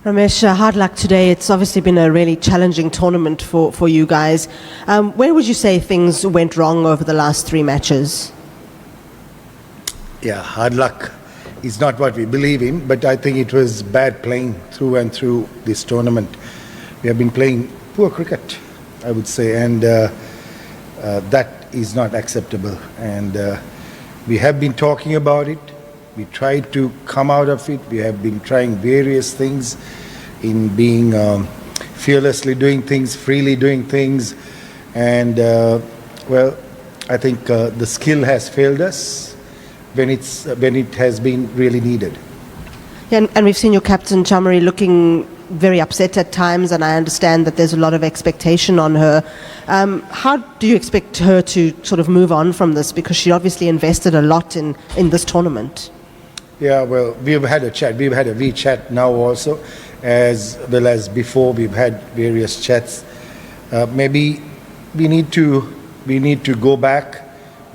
Ramesh, hard luck today. It's obviously been a really challenging tournament for you guys. Where would you say things went wrong over the last 3 matches? Yeah, hard luck is not what we believe in, but I think it was bad playing through and through this tournament. We have been playing poor cricket, I would say, and that is not acceptable. And we have been talking about it. We tried to come out of it. We have been trying various things in being fearlessly doing things, freely doing things. And, well, I think the skill has failed us when it has been really needed. Yeah, and we've seen your captain, Chamari, looking very upset at times, and I understand that there's a lot of expectation on her. How do you expect her to sort of move on from this? Because she obviously invested a lot in this tournament. Yeah, well, we've had a chat. We've had a WeChat now also, as well as before. We've had various chats. Maybe we need to go back,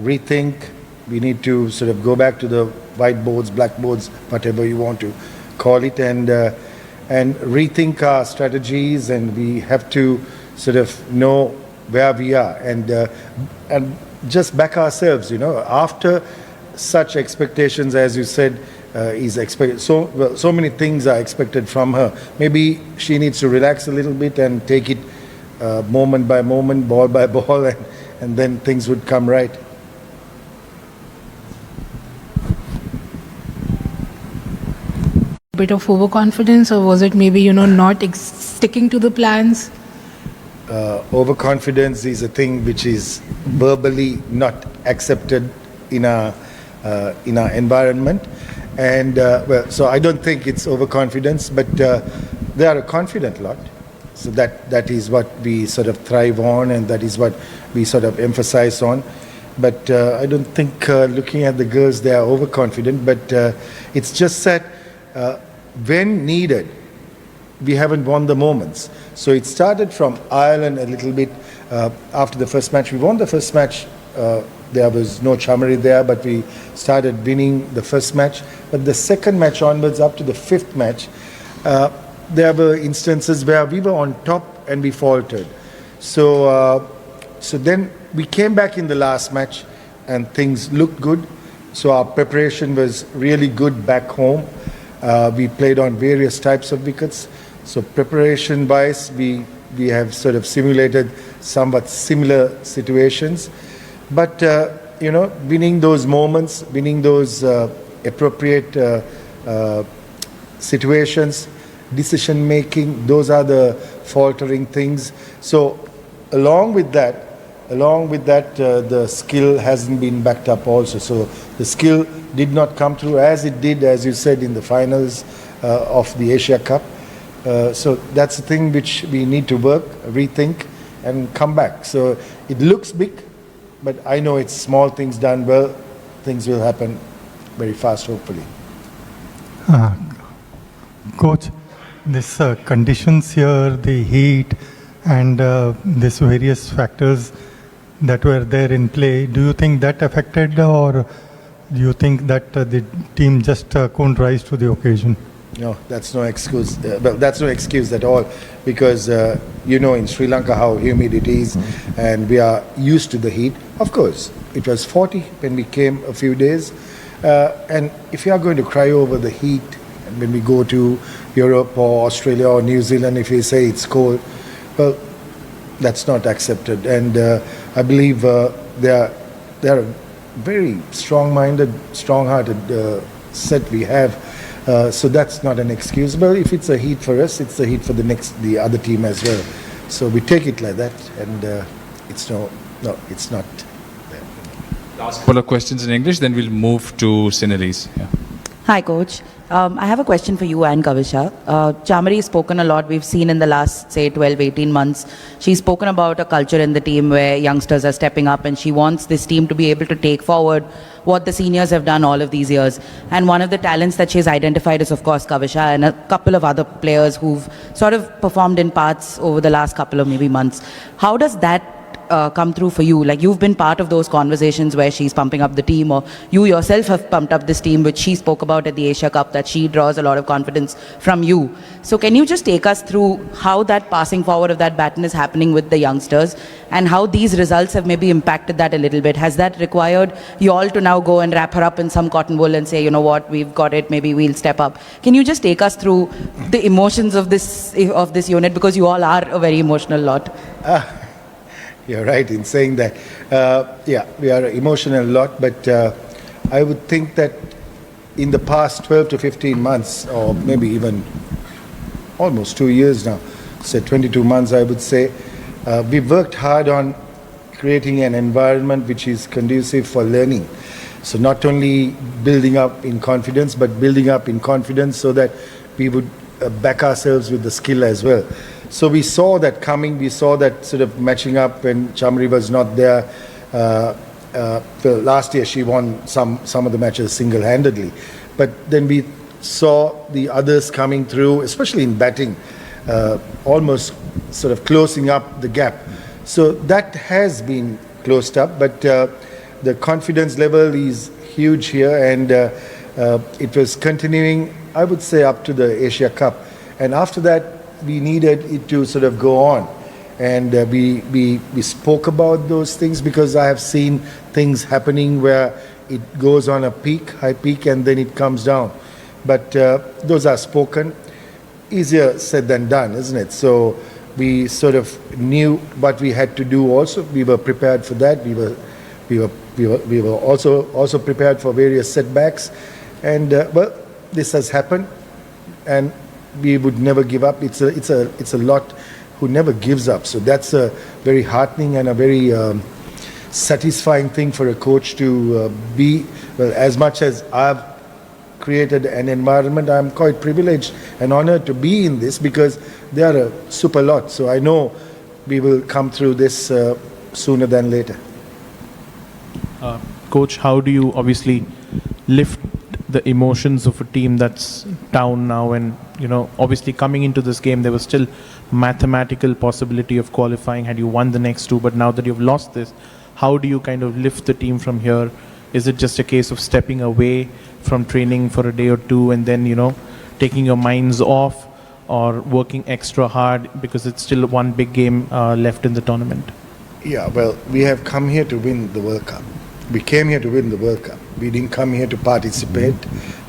rethink. We need to sort of go back to the whiteboards, blackboards, whatever you want to call it, and rethink our strategies. And we have to sort of know where we are and just back ourselves. After such expectations, as you said, is expected. So many things are expected from her. Maybe she needs to relax a little bit and take it moment by moment, ball by ball, and then things would come right. Bit of overconfidence, or was it maybe not sticking to the plans? Overconfidence is a thing which is verbally not accepted in our environment, and so I don't think it's overconfidence, but they are a confident lot. So that is what we sort of thrive on, and that is what we sort of emphasize on. But I don't think looking at the girls, they are overconfident. But it's just that when needed, we haven't won the moments. So it started from Ireland a little bit after the first match. We won the first match. There was no Chamari there, but we started winning the first match. But the second match onwards, up to the 5th match, there were instances where we were on top and we faltered. So then we came back in the last match and things looked good. So our preparation was really good back home. We played on various types of wickets. So preparation-wise, we have sort of simulated somewhat similar situations. But, winning those moments, winning those appropriate situations, decision-making, those are the faltering things. So along with that, the skill hasn't been backed up also. So the skill did not come through as it did, as you said, in the finals of the Asia Cup. So that's the thing which we need to work, rethink, and come back. So it looks big, but I know it's small things done well. Things will happen very fast, hopefully. Coach, this conditions here, the heat, and these various factors that were there in play, do you think that affected, or do you think that the team just couldn't rise to the occasion? No, that's no excuse. That's no excuse at all, because in Sri Lanka how humid it is, and we are used to the heat. Of course, it was 40 when we came a few days, and if you are going to cry over the heat, and when we go to Europe or Australia or New Zealand, if we say it's cold, well, that's not accepted. And I believe they are a very strong-minded, strong-hearted set we have. So that's not an excuse. But if it's a heat for us, it's a heat for the other team as well. So we take it like that, and it's not. Last couple of questions in English, then we'll move to Sinhalese. Yeah. Hi, Coach. I have a question for you and Kavisha. Chamari has spoken a lot. We've seen in the last, say, 12, 18 months, she's spoken about a culture in the team where youngsters are stepping up, and she wants this team to be able to take forward what the seniors have done all of these years. And one of the talents that she's identified is, of course, Kavisha and a couple of other players who've sort of performed in parts over the last couple of maybe months. How does that come through for you? Like, you've been part of those conversations where she's pumping up the team, or you yourself have pumped up this team, which she spoke about at the Asia Cup, that she draws a lot of confidence from you. So can you just take us through how that passing forward of that baton is happening with the youngsters and how these results have maybe impacted that a little bit? Has that required you all to now go and wrap her up in some cotton wool and say, you know what, we've got it, maybe we'll step up? Can you just take us through the emotions of this unit, because you all are a very emotional lot? You're right in saying that. Yeah, we are emotional a lot, but I would think that in the past 12 to 15 months, or maybe even almost 2 years now, say 22 months, I would say, we've worked hard on creating an environment which is conducive for learning. So not only building up in confidence, but building up in confidence so that we would back ourselves with the skill as well. So we saw that coming, we saw that sort of matching up when Chamari was not there. Last year she won some of the matches single-handedly. But then we saw the others coming through, especially in batting, almost sort of closing up the gap. So that has been closed up, but the confidence level is huge here, and it was continuing, I would say, up to the Asia Cup. And after that, we needed it to sort of go on. And we spoke about those things because I have seen things happening where it goes on a peak, high peak, and then it comes down. But those are spoken. Easier said than done, isn't it? So we sort of knew what we had to do also. We were prepared for that. We were also prepared for various setbacks. And well, this has happened, and we would never give up. It's a lot who never gives up. So that's a very heartening and a very satisfying thing for a coach to be. Well, as much as I've created an environment, I'm quite privileged and honored to be in this because they are a super lot. So I know we will come through this sooner than later. Coach, how do you obviously lift the emotions of a team that's down now, and obviously coming into this game there was still mathematical possibility of qualifying had you won the next two, but now that you've lost this, how do you kind of lift the team from here? Is it just a case of stepping away from training for a day or two and then taking your minds off, or working extra hard because it's still one big game left in the tournament? Yeah, well, we have come here to win the World Cup. We came here to win the World Cup. We didn't come here to participate.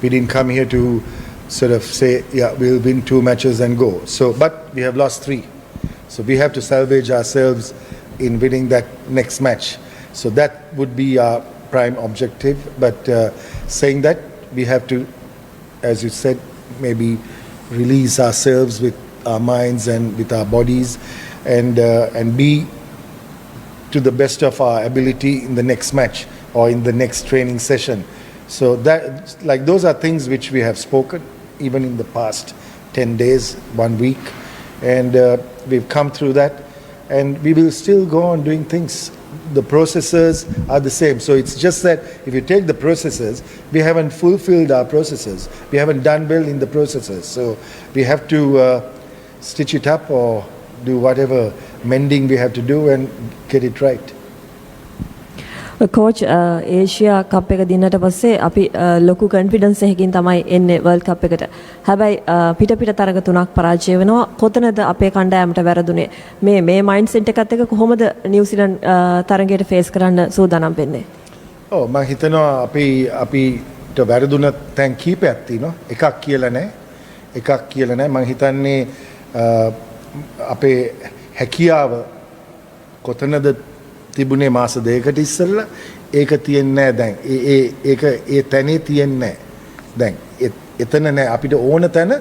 We didn't come here to sort of say, yeah, we'll win 2 matches and go. So, but we have lost 3. So we have to salvage ourselves in winning that next match. So that would be our prime objective. But saying that, we have to, as you said, maybe release ourselves with our minds and with our bodies, and be to the best of our ability in the next match or in the next training session. So that, like, those are things which we have spoken even in the past 10 days, 1 week, and we've come through that, and we will still go on doing things. The processes are the same. So it's just that if you take the processes, we haven't fulfilled our processes. We haven't done well in the processes. So we have to stitch it up or do whatever mending we have to do and get it right. Coach, Asia Cup එක දිනට පස්සේ අපි ලොකු confidence එකකින් තමයි එන්නේ World Cup එකට. හැබැයි පිට තරඟ 3ක් පරාජය වෙනවා. කොතනද අපේ කණ්ඩායමට වැරදුනේ? මේ mindset එකත් එක්ක කොහොමද නිව්සීලන්ත තරඟයට face කරන්න සූදානම් වෙන්නේ? ඔව් මම හිතනවා අපිට වැරදුන තැන් කීපයක් තියෙනවා. එකක් කියලා නෑ. මම හිතන්නේ අපේ හැකියාව කොතනද තිබුණේ මාස 2කට ඉස්සෙල්ලා ඒක තියන්නේ නැහැ දැන්. ඒ තැනේ තියන්නේ නැහැ. දැන් එතන නැහැ. අපිට ඕන තැන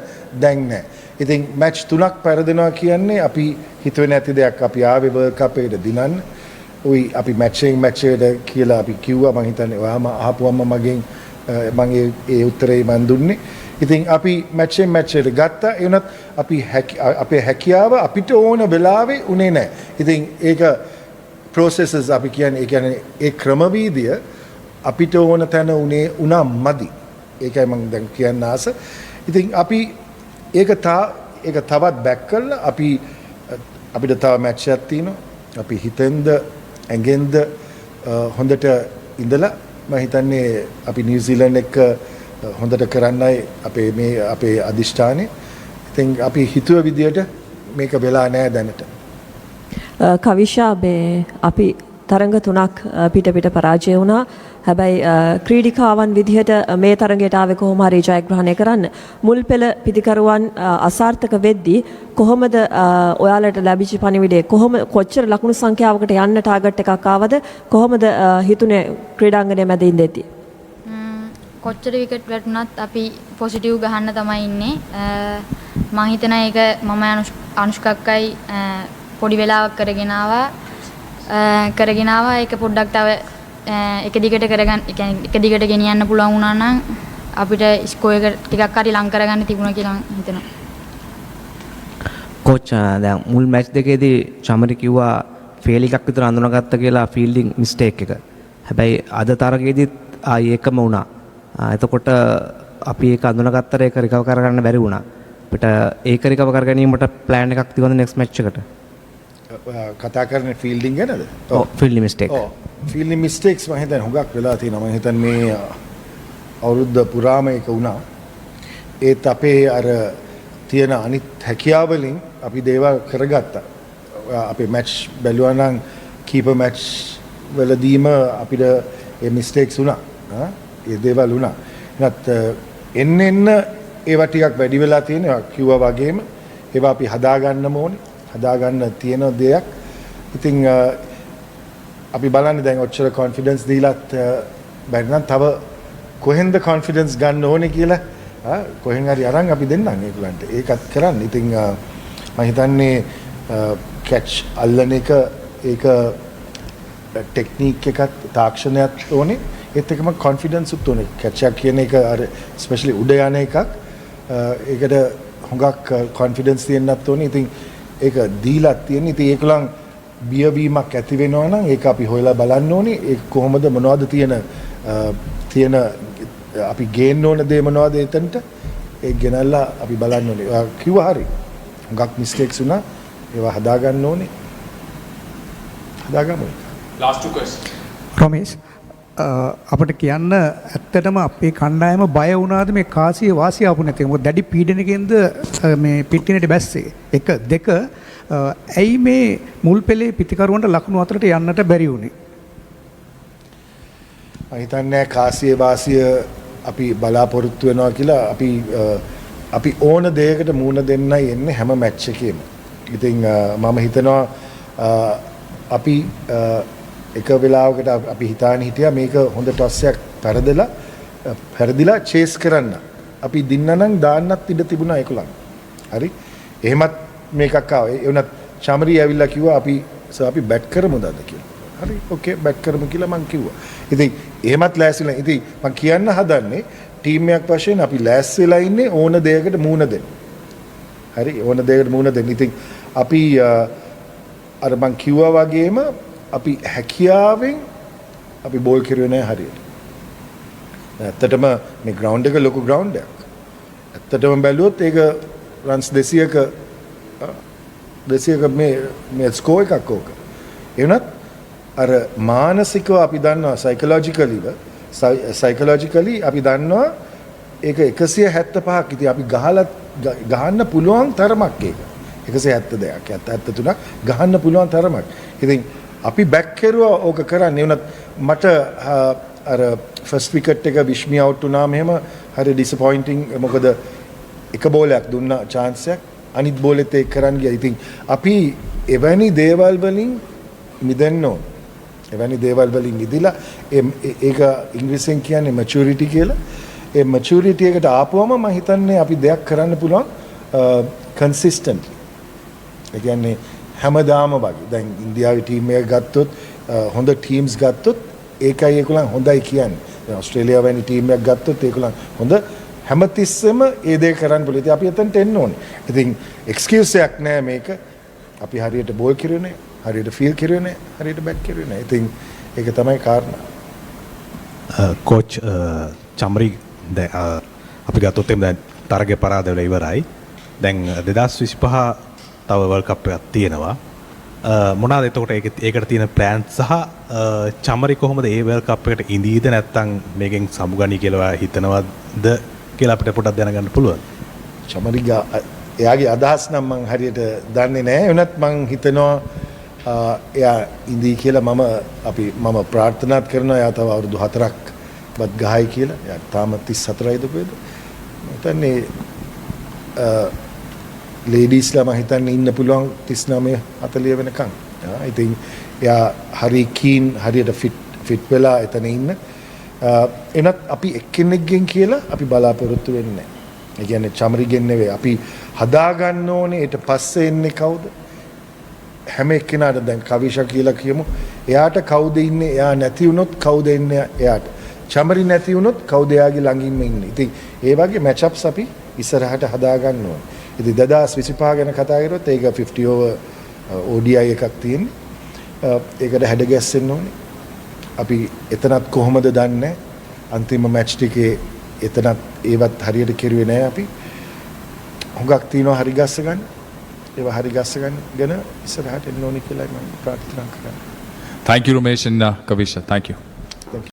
දැන් නැහැ. ඉතින් මැච් 3ක් පෙරදෙනවා කියන්නේ අපි හිතුවේ නැති දෙයක්. අපි ආවේ World Cup එකට දිනන්න. අපි මැච් එකට කියලා අපි කිව්වා. මම හිතන්නේ ඔයාම අහපුවම මගෙන් මම ඒ උත්තරේ මන් දුන්නේ. ඉතින් අපි මැච් එකට ගත්තා. ඒ වුණත් අපේ හැකියාව අපිට ඕන වෙලාවේ උනේ නැහැ. ඉතින් ඒක processes අපි කියන්නේ ඒ ක්‍රමවේදය අපිට ඕන තැන උනා මදි. ඒකයි මම දැන් කියන්න ආස. ඉතින් අපි ඒක තවත් බැක් කරලා අපිට තව මැච් එකක් තියෙනවා. අපි හිතෙන්ද ඇඟෙන්ද හොඳට ඉඳලා මම හිතන්නේ අපි නිව්සීලන්ත එක්ක හොඳට කරන්නයි අපේ අදිෂ්ඨානේ. ඉතින් අපි හිතුව විදියට මේක වෙලා නැහැ දැනට. කවිෂා මේ අපි තරඟ තුනක් පිට පිට පරාජය වුණා. හැබැයි ක්‍රීඩිකාවන් විදිහට මේ තරඟයට ආවේ කොහොම හරි ජයග්‍රහණය කරන්න. මුල් පෙළ පිතිකරුවන් අසාර්ථක වෙද්දී කොහොමද ඔයාලට ලැබිච්ච පණිවිඩය කොච්චර ලකුණු සංඛ්‍යාවකට යන්න ටාගට් එකක් ආවද කොහොමද හිතුනේ ක්‍රීඩාංගණය මැද ඉඳෙද්දී? කොච්චර විකට් වැටුණත් අපි පොසිටිව් ගහන්න තමයි ඉන්නේ. මම හිතන එක මම අනුෂ්කක්කයි පොඩි වෙලාවක් කරගෙන ආවා ඒක පොඩ්ඩක් තව එක දිගට කරගන්න එක දිගට ගෙනියන්න පුළුවන් වුණා නම් අපිට ස්කෝර් එක ටිකක් හරි ලං කරගන්න තිබුණා කියලා හිතනවා. කෝච් දැන් මුල් මැච් දෙකේදී චමරි කිව්වා ෆේල් එකක් විතර අඳුනගත්ත කියලා ෆීල්ඩින් මිස්ටේක් එක. හැබැයි අද තරගයේදීත් ආයේ එකම වුණා. එතකොට අපි ඒක අඳුනගත්තට ඒක රිකවර් කරගන්න බැරි වුණා. අපිට ඒක රිකවර් කර ගැනීමට ප්ලෑන් එකක් තිබුණා නෙක්ස්ට් මැච් එකට. කතා කරන්නේ ෆීල්ඩින් ගැනද? ඔව් ෆීල්ඩින් මිස්ටේක්. ඔව් ෆීල්ඩින් මිස්ටේක්ස් මම හිතන්නේ හුඟක් වෙලා තියෙනවා. මම හිතන්නේ මේ අවුරුද්ද පුරාම ඒක වුණා. ඒත් අපේ අර තියෙන අනිත් හැකියාව වලින් අපි දේවල් කරගත්තා. අපේ මැච් බැලුවා නම් කීපර් මැච් වලදීම අපිට ඒ මිස්ටේක්ස් වුණා. ඒ දේවල් වුණා. නැත් එන්න ඒවා ටිකක් වැඩි වෙලා තියෙනවා කිව්වා වගේම ඒවා අපි හදාගන්න ඕනේ. හදාගන්න තියෙන දෙයක්. ඉතින් අපි බලන්නේ දැන් ඔච්චර කොන්ෆිඩන්ස් දීලත් බැරි නම් තව කොහෙන්ද කොන්ෆිඩන්ස් ගන්න ඕනේ කියලා කොහෙන් හරි අරන් අපි දෙන්නම් ඒගොල්ලන්ට. ඒකත් කරන්න. ඉතින් මම හිතන්නේ කැච් අල්ලන එක ඒක ටෙක්නික් එකක් තාක්ෂණයක් ඕනේ. ඒත් එකම කොන්ෆිඩන්ස් උත් ඕනේ. කැච් එක කියන එක අර ස්පෙෂලි උඩ යන එකක්. ඒකට හුඟක් කොන්ෆිඩන්ස් තියෙන්නත් ඕනේ. ඉතින් ඒක දීලා තියෙන්නේ. ඉතින් ඒකලන් බියවීමක් ඇති වෙනවා නම් ඒක අපි හොයලා බලන්න ඕනේ. ඒක කොහොමද මොනවද තියෙන අපි ගේන්න ඕන දේ මොනවද එතනට ඒක ගෙනල්ලා අපි බලන්න ඕනේ. කිව්වා හරි. හුඟක් මිස්ටේක්ස් වුණා. ඒවා හදාගන්න ඕනේ. හදාගමු. Last two questions. රොමේෂ් අපිට කියන්න ඇත්තටම අපේ කණ්ඩායම බය වුණාද මේ කාසිය වාසිය ආපු නැති මොකද දැඩි පීඩනකින්ද මේ පිටිනේට බැස්සේ එක දෙක ඇයි මේ මුල් පෙළේ පිටිකරුවන්ට ලකුණු අතරට යන්නට බැරි වුණේ? මම හිතන්නේ කාසිය වාසිය අපි බලාපොරොත්තු වෙනවා කියලා අපි ඕන දෙයකට මූණ දෙන්නයි එන්නේ හැම මැච් එකේම. ඉතින් මම හිතනවා අපි එක වෙලාවකට අපි හිතාන හිටියා මේක හොඳ ටොස් එකක් පෙරදිලා චේස් කරන්න. අපි දින්නනම් දාන්නත් ඉඩ තිබුණා ඒකලන්. හරි. එහෙමත් මේකක් ආවා. ඒ වුණත් චමරි ඇවිල්ලා කිව්වා අපි බැට් කරමුද අද කියලා. හරි. ඕකේ බැට් කරමු කියලා මං කිව්වා. ඉතින් එහෙමත් ලෑස්තිලා. ඉතින් මං කියන්න හදන්නේ ටීම් එකක් වශයෙන් අපි ලෑස්ති වෙලා ඉන්නේ ඕන දෙයකට මූණ දෙන්න. හරි. ඕන දෙයකට මූණ දෙන්න. ඉතින් අපි අර මං කිව්වා වගේම අපි හැකියාවෙන් අපි බෝල් කරුවේ නැහැ හරියට. ඇත්තටම මේ ග්‍රවුන්ඩ් එක ලොකු ග්‍රවුන්ඩ් එකක්. ඇත්තටම බැලුවොත් ඒක රන්ස් 200ක මේ ස්කෝර් එකක් ඕක. ඒ වුණත් අර මානසිකව අපි දන්නවා සයිකොලොජිකලි අපි දන්නවා ඒක 175ක් ඉතින් අපි ගහන්න පුළුවන් තරමක් ඒක. 172ක් 73ක් ගහන්න පුළුවන් තරමක්. ඉතින් අපි බැක් කරුවා ඕක කරන්නේ. වුණත් මට අර ෆස්ට් විකට් එක විශ්මි අවුට් වුණා මෙහෙම හරි ඩිසපොයින්ටිං. මොකද එක බෝලයක් දුන්නා chance එකක් අනිත් බෝලෙත් ඒක කරන්න ගියා. ඉතින් අපි එවැනි දේවල් වලින් මිදෙන්න ඕන. එවැනි දේවල් වලින් මිදලා ඒක ඉංග්‍රීසියෙන් කියන්නේ maturity කියලා. ඒ maturity එකට ආපුවම මම හිතන්නේ අපි දෙයක් කරන්න පුළුවන් consistently. ඒ කියන්නේ හැමදාම වගේ දැන් ඉන්දියාවේ ටීම් එක ගත්තොත් හොඳ ටීම්ස් ගත්තොත් ඒකයි ඒගොල්ලන් හොඳයි කියන්නේ. දැන් ඕස්ට්‍රේලියාව වැනි ටීම් එකක් ගත්තොත් ඒගොල්ලන් හොඳ හැමතිස්සෙම ඒ දේ කරන්න පුළුවන්. ඉතින් අපි එතනට එන්න ඕනේ. ඉතින් එක්ස්කියුස් එකක් නෑ මේක. අපි හරියට බෝල් කිරුවේ නෑ, හරියට ෆීල් කිරුවේ නෑ, හරියට බැට් කිරුවේ නෑ. ඉතින් ඒක තමයි කාරණා. කෝච් චම්රි දැන් අපි ගත්තොත් එම් දැන් තරගය පරාද වෙලා ඉවරයි. දැන් 2025 තව වර්ල්ඩ් කප් එකක් තියෙනවා. මොනවාද එතකොට ඒකට තියෙන ප්ලෑන් සහ චමරි කොහොමද ඒ වර්ල්ඩ් කප් එකට ඉඳීද නැත්නම් මේකෙන් සමුගනි කියලා හිතනවද කියලා අපිට පොඩ්ඩක් දැනගන්න පුළුවන්. චමරි එයාගේ අදහස් නම් මං හරියට දන්නේ නැහැ. වුණත් මං හිතනවා එයා ඉඳී කියලා මම ප්‍රාර්ථනාත් කරනවා එයා තව අවුරුදු 4ක් වත් ගහයි කියලා. එයා තාම 34යිද කොහෙද? මම හිතන්නේ ලේඩීස්ලා මම හිතන්නේ ඉන්න පුළුවන් 39 40 වෙනකන්. ඉතින් එයා හරි කීන් හරියට ෆිට් වෙලා එතන ඉන්න. එනත් අපි එක්කෙනෙක්ගෙන් කියලා අපි බලාපොරොත්තු වෙන්නේ නැහැ. ඒ කියන්නේ චමරිගෙන් නෙවෙයි. අපි හදාගන්න ඕනේ ඊට පස්සේ එන්නේ කවුද? හැම එක්කෙනාට දැන් කවිෂා කියලා කියමු. එයාට කවුද ඉන්නේ? එයා නැති වුණොත් කවුද එන්නේ එයාට? චමරි නැති වුණොත් කවුද එයාගේ ළඟින්ම ඉන්නේ? ඉතින් ඒ වගේ මැච් අප්ස් අපි ඉස්සරහට හදාගන්න ඕනේ. ඉතින් 2025 ගැන කතා කරොත් ඒක 50 over ODI එකක් තියෙන්නේ. ඒකට හැඩ ගැස්සෙන්න ඕනේ. අපි එතනත් කොහොමද දන්නේ? අන්තිම මැච් ටිකේ එතනත් ඒවත් හරියට කෙරුවේ නැහැ අපි. හුඟක් තියෙනවා හරි ගස්ස ගන්න. ඒවා හරි ගස්ස ගන්න ගැන ඉස්සරහට එන්න ඕනේ කියලා මම ප්‍රාර්ථනා කරනවා. Thank you, Ramesh and Kavisha. Thank you.